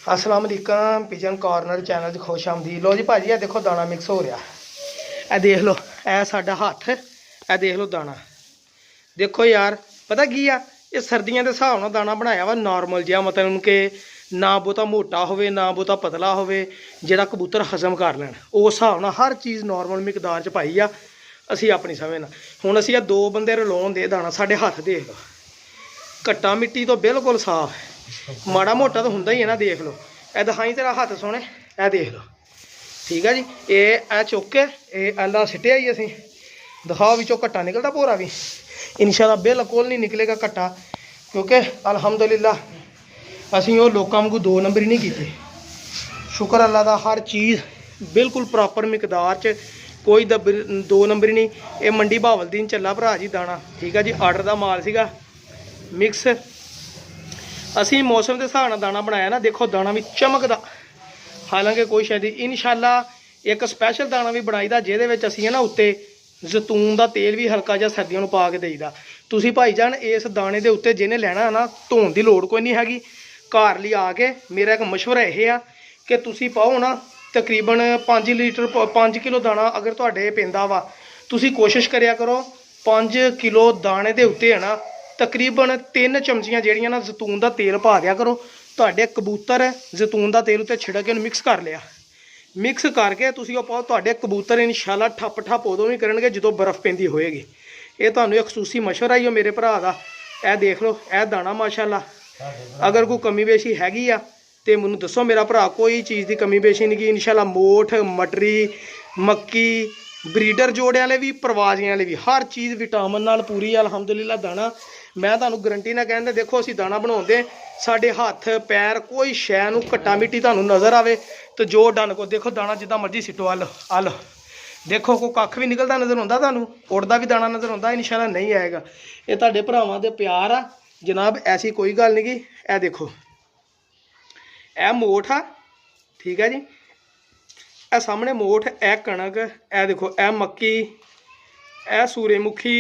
अस्सलाम वालेकुम pigeon corner channel खुश आमदी। लो जी भाजी, देखो दाना मिक्स हो रहा। ए देख लो, ए साडा हत्थ, ए देख लो दाना। देखो यार, पता की आ, ये सर्दियों के हिसाब नाल दाना बनाया वा नॉर्मल जिहा, मतलब कि ना बहुता मोटा होवे ना बहुता पतला होवे, जिहड़ा कबूतर हजम कर लैन उस हिसाब नाल हर चीज़ नॉर्मल मिकदार च पाई आ असीं अपनी समझ नाल। हुण असीं आ दो बंदे रलाउण दे दाना, साडे हत्थ देख लो, घट्टा मिट्टी तो बिल्कुल साफ, माड़ा मोटा तो हुंदा ही है ना। देख लो, ए दिखाई तेरा हत्थ सोने, ए देख लो, ठीक है जी। ए चुक के एला सिटिया ही असीं, दिखाओ विचों घट्टा निकलदा पूरा भी, इंशाअल्लाह बिल्कुल नहीं निकलेगा घट्टा, क्योंकि अल्हम्दुलिल्लाह असीं वो लोकां वांगू दो नंबर ही नहीं कीते। शुक्र अल्लाह दा, हर चीज़ बिल्कुल प्रॉपर मिकदार च, कोई दो नंबर नहीं। ये मंडी बहावलदीन चला भरा जी दाना, ठीक है जी। आर्डर का माल सीगा मिक्स, असी मौसम के हिसाब नाल दाना बनाया ना। देखो दाना भी चमकदा, हालांकि कोई शायद इंशाअल्लाह एक स्पैशल दाना भी बनाईदा, जिहदे विच असीं है ना उत्ते जैतून का तेल भी हल्का जिहा सर्दियों नूं पा के देईदा। तुसीं भाईजान इस दाने के उत्ते जिहने लैना है ना, धोण की लोड़ कोई नहीं हैगी। घर लिया के मेरा एक मशवरा यह आ कि तुसीं पाओ ना तकरीबन 5 लीटर 5 किलो दाना अगर तुहाडे पैंदा वा, तुसीं कोशिश करिया करो 5 किलो दाने के उत्ते है ना तकरीबन 3 चमचियां जिहड़ियां ना जैतून का तेल पा दिया करो। तुहाडे कबूतर जैतून का तेल उत्ते छिड़क के मिक्स कर लिया, मिक्स करके तुसीं ओह पाओ, तुहाडे कबूतर इंशाअल्लाह ठप ठप उदों भी करनगे जदों बर्फ़ पैंदी होएगी। ये तुहानूं एक खसूसी मशवरा ही हो मेरे भरा दा। ए देख लो, ए दाना माशाअल्लाह, अगर कोई कमी पेशी हैगी आ तो मैनूं दसो मेरा भरा, कोई चीज़ की कमी पेशी नहीं की। इंशाअल्लाह मोठ मटरी मक्की ब्रीडर जोड़े वाले भी परवाजियां वाले भी हर चीज़ विटामिन नाल पूरी है अल्हम्दुलिल्लाह। दाना मैं तुहानूं गारंटी ना कहंदे, देखो असीं दाना बनाउंदे, साडे हत्थ पैर कोई शै नूं घट्टा मिट्टी तुहानूं नज़र आवे तो जो डन को देखो दाना जिद्दां मर्जी सिट्टो। अल देखो कोई कख भी निकलदा नज़र आउंदा तुहानूं, उड़दा भी दाना नज़र आउंदा? इंशाअल्लाह नहीं आएगा। ये तुहाडे भरावां दे प्यार आ जनाब, ऐसी कोई गल नहीं गी। ए देखो, ए मोठ आ, ठीक है जी। ए सामने मोठ, ए कणक, ए देखो ए मक्की, ए सूरजमुखी,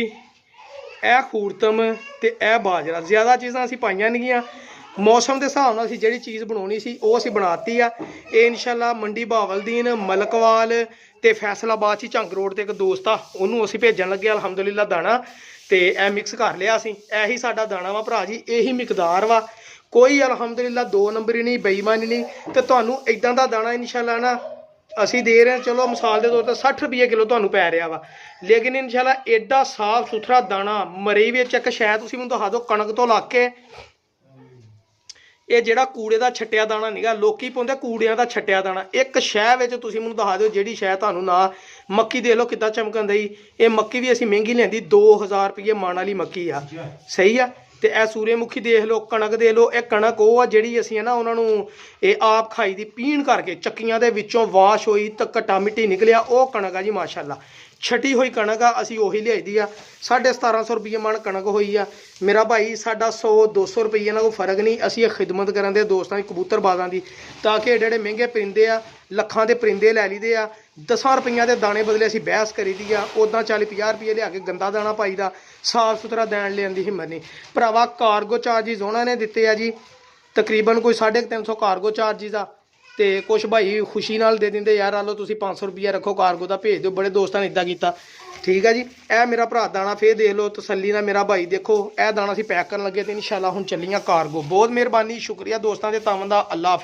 ए खूरतम ते ए बाजरा। ज़्यादा चीज़ां असीं पाईयां नहीं गियां, मौसम के हिसाब नाल असीं जिहड़ी चीज़ बनाउणी सी ओह असीं बनाती आ। ये इंशाअल्लाह मंडी बहावलदीन मलकवाल ते फैसलाबाद च झंग रोड ते एक दोस्त आ, उन्होंने असीं भेजन लगे अल्हम्दुलिल्लाह दाना, तो यह मिक्स कर लिया असीं। यही साडा दाना वा भरा जी, यही मिकदार वा, कोई अल्हम्दुलिल्लाह दो नंबरी नहीं, बेईमानी नहीं। तो तुहानूं इदां दा दाना इंशाअल्लाह ना असीं दे रहे हैं, चलो मिसाल के तौर पर 60 रुपये किलो तुहानूं पै रहा वा, लेकिन इंशाअल्लाह एडा साफ सुथरा दाना। मरई विच एक शै तुसीं मैनूं दस्सा दो, कणक तो लग के ये जिहड़ा कूड़े का छट्टिया दाना नहीं गा, लोकी पाउंदे कूड़ियां दा छट्टिया दाना, एक शै विच तुसीं मैनूं दस्सा दिओ जिहड़ी शै तुहानूं ना। मक्की देख लो किद्दां चमकन दई, ये मक्की भी असीं महंगी लिआंदी, 2000 रुपये मन वाली मक्की आ, सही आ। तो यह सूरजमुखी देख लो, कणक देख लो, यह कणक वो आ जिहड़ी असीं है ना उन्होंने ये आप खाई दी पीण करके चक्कियां दे विचों वाश होई तो घट्टा मिट्टी निकलिया, वो कणक आ जी माशाअल्लाह। छटी हुई कणक आ, असीं ओही लिआई दी आ। 1750 रुपये मन कणक होई आ मेरा भाई, साडा 100-200 रुपये ना कोई फर्क नहीं। असीं ये खिदमत करन दे दोस्तां दी कबूतरबाज़ां दी, ताकि एडे एडे महंगे परिंदे आ, लखां दे परिंदे लै लीदे आ, 10 रुपये के दाने बदले असीं बहस करी दी आ। उदां 40-50 रुपये लिया के गंदा दाना पाई दा, साफ सुथरा दैन लेन दी हिम्मत नहीं भरावा। कार्गो चार्जिज उन्होंने दिते आ जी, तकरीबन कोई 350 कार्गो चार्जिज आ, तो कुछ भाई खुशी नाल दे देंगे, यार आ लो तुसीं 500 रुपया रखो कार्गो का भेज दो। बड़े दोस्तों ने इदा किया, ठीक है जी। ए मेरा भरा दाना फिर देख लो तसल्ली ना मेरा भाई, देखो ए दाना असीं पैक करन लगे तो इंशाअल्लाह हुण चलियां कार्गो। बहुत मेहरबानी, शुक्रिया दोस्तों के तावन दा। अल्लाह हाफिज़।